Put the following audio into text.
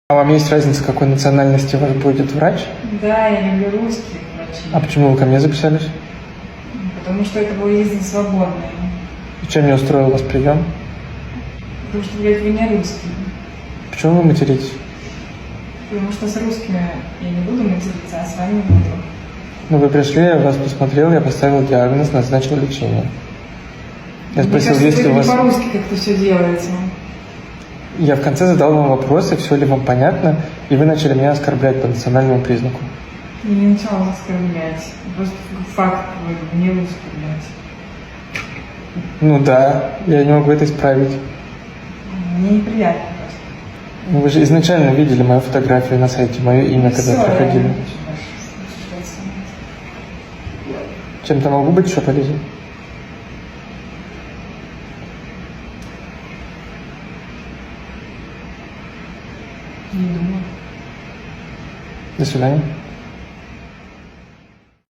А вам есть разница, какой национальности ваш будет врач? Да, я люблю русских врачей. А почему вы ко мне записались? Потому что это был язык свободный. И чем не устроил вас прием? Потому что, блядь, вы не русские. Почему вы материтесь? Потому что с русскими я не буду материться, а с вами буду. Ну, вы пришли, я вас посмотрел, я поставил диагноз, назначил лечение. Я Мне спросил, кажется, есть ли вы у не вас... по-русски как-то все делаете. Я в конце задал вам вопросы, все ли вам понятно, и вы начали меня оскорблять по национальному признаку. Я не начала вас оскорблять. Просто факт вы не русский, блядь. Ну да, я не могу это исправить. Мне неприятно просто. Ну, вы же изначально видели мою фотографию на сайте, мое имя, когда Всё, приходили. я не хочу больше обсуждать с вами. Чем-то могу быть еще полезен? Не думаю. До свидания.